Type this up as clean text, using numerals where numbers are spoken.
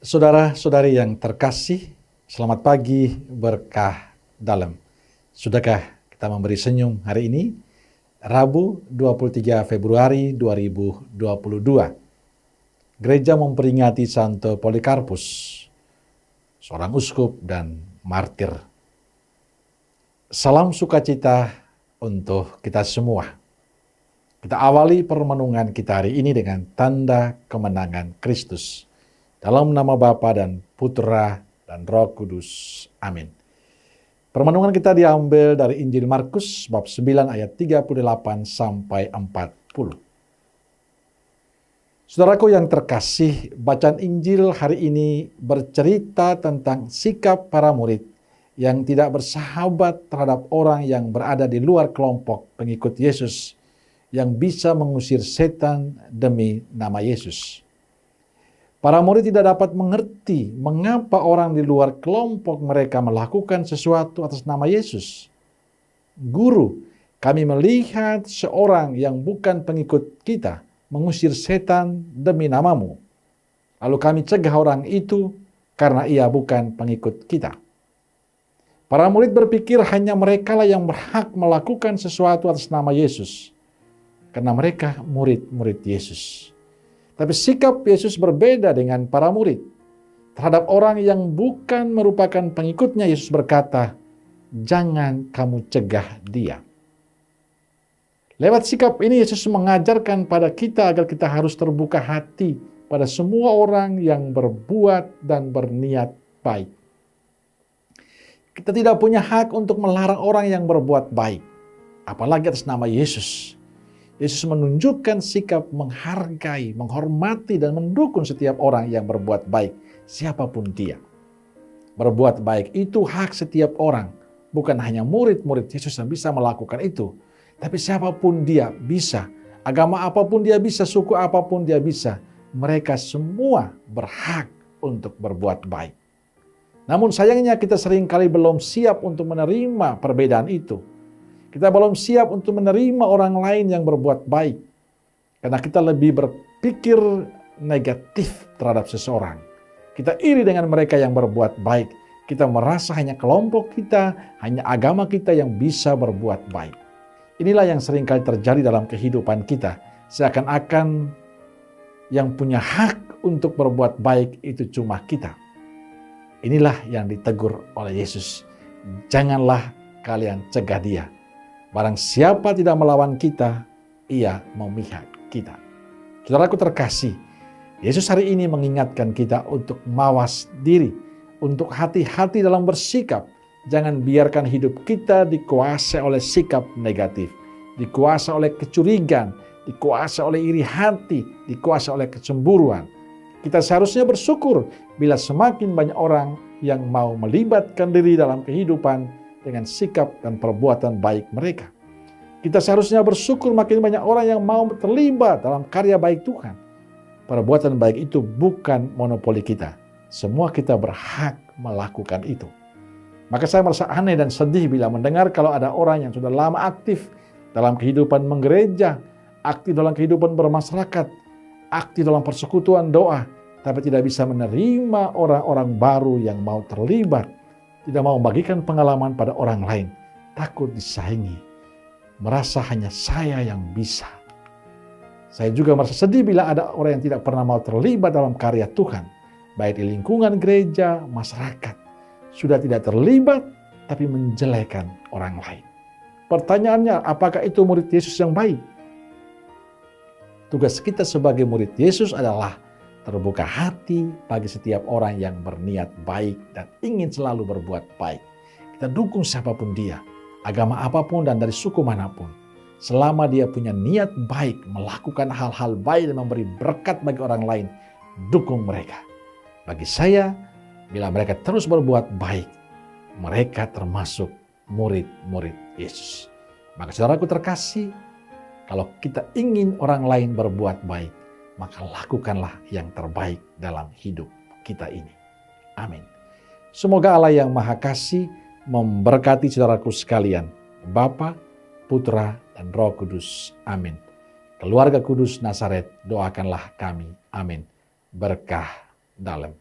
Saudara-saudari yang terkasih, selamat pagi berkah dalam. Sudahkah kita memberi senyum hari ini? Rabu 23 Februari 2022. Gereja memperingati Santo Polikarpus, seorang uskup dan martir. Salam sukacita untuk kita semua. Kita awali permenungan kita hari ini dengan tanda kemenangan Kristus. Dalam nama Bapa dan Putra dan Roh Kudus. Amin. Permenungan kita diambil dari Injil Markus bab 9 ayat 38 sampai 40. Saudaraku yang terkasih, bacaan Injil hari ini bercerita tentang sikap para murid yang tidak bersahabat terhadap orang yang berada di luar kelompok pengikut Yesus yang bisa mengusir setan demi nama Yesus. Para murid tidak dapat mengerti mengapa orang di luar kelompok mereka melakukan sesuatu atas nama Yesus. Guru, kami melihat seorang yang bukan pengikut kita mengusir setan demi namamu. Lalu kami cegah orang itu karena ia bukan pengikut kita. Para murid berpikir hanya merekalah yang berhak melakukan sesuatu atas nama Yesus, karena mereka murid-murid Yesus. Tapi sikap Yesus berbeda dengan para murid. Terhadap orang yang bukan merupakan pengikutnya, Yesus berkata, "Jangan kamu cegah dia." Lewat sikap ini, Yesus mengajarkan pada kita agar kita harus terbuka hati pada semua orang yang berbuat dan berniat baik. Kita tidak punya hak untuk melarang orang yang berbuat baik, apalagi atas nama Yesus. Yesus menunjukkan sikap menghargai, menghormati, dan mendukung setiap orang yang berbuat baik, siapapun dia. Berbuat baik itu hak setiap orang, bukan hanya murid-murid Yesus yang bisa melakukan itu, tapi siapapun dia bisa, agama apapun dia bisa, suku apapun dia bisa, mereka semua berhak untuk berbuat baik. Namun sayangnya kita seringkali belum siap untuk menerima perbedaan itu. Kita belum siap untuk menerima orang lain yang berbuat baik. Karena kita lebih berpikir negatif terhadap seseorang. Kita iri dengan mereka yang berbuat baik. Kita merasa hanya kelompok kita, hanya agama kita yang bisa berbuat baik. Inilah yang seringkali terjadi dalam kehidupan kita. Seakan-akan yang punya hak untuk berbuat baik itu cuma kita. Inilah yang ditegur oleh Yesus. Janganlah kalian cegah dia. Barang siapa tidak melawan kita, ia memihak kita. Saudaraku terkasih, Yesus hari ini mengingatkan kita untuk mawas diri, untuk hati-hati dalam bersikap. Jangan biarkan hidup kita dikuasai oleh sikap negatif, dikuasai oleh kecurigaan, dikuasai oleh iri hati, dikuasai oleh kecemburuan. Kita seharusnya bersyukur bila semakin banyak orang yang mau melibatkan diri dalam kehidupan dengan sikap dan perbuatan baik mereka. Kita seharusnya bersyukur makin banyak orang yang mau terlibat dalam karya baik Tuhan. Perbuatan baik itu bukan monopoli kita. Semua kita berhak melakukan itu. Maka saya merasa aneh dan sedih bila mendengar kalau ada orang yang sudah lama aktif dalam kehidupan menggereja, aktif dalam kehidupan bermasyarakat, aktif dalam persekutuan doa, tapi tidak bisa menerima orang-orang baru yang mau terlibat, tidak mau membagikan pengalaman pada orang lain, takut disaingi, merasa hanya saya yang bisa. Saya juga merasa sedih bila ada orang yang tidak pernah mau terlibat dalam karya Tuhan, baik di lingkungan gereja, masyarakat, sudah tidak terlibat, tapi menjelekan orang lain. Pertanyaannya, apakah itu murid Yesus yang baik? Tugas kita sebagai murid Yesus adalah terbuka hati bagi setiap orang yang berniat baik dan ingin selalu berbuat baik. Kita dukung siapapun dia, agama apapun dan dari suku manapun. Selama dia punya niat baik, melakukan hal-hal baik dan memberi berkat bagi orang lain, dukung mereka. Bagi saya, bila mereka terus berbuat baik, mereka termasuk murid-murid Yesus. Maka saudaraku terkasih, kalau kita ingin orang lain berbuat baik, maka lakukanlah yang terbaik dalam hidup kita ini. Amin. Semoga Allah yang Maha Kasih memberkati saudaraku sekalian, Bapa, Putra, dan Roh Kudus. Amin. Keluarga Kudus Nazaret, doakanlah kami. Amin. Berkah dalam.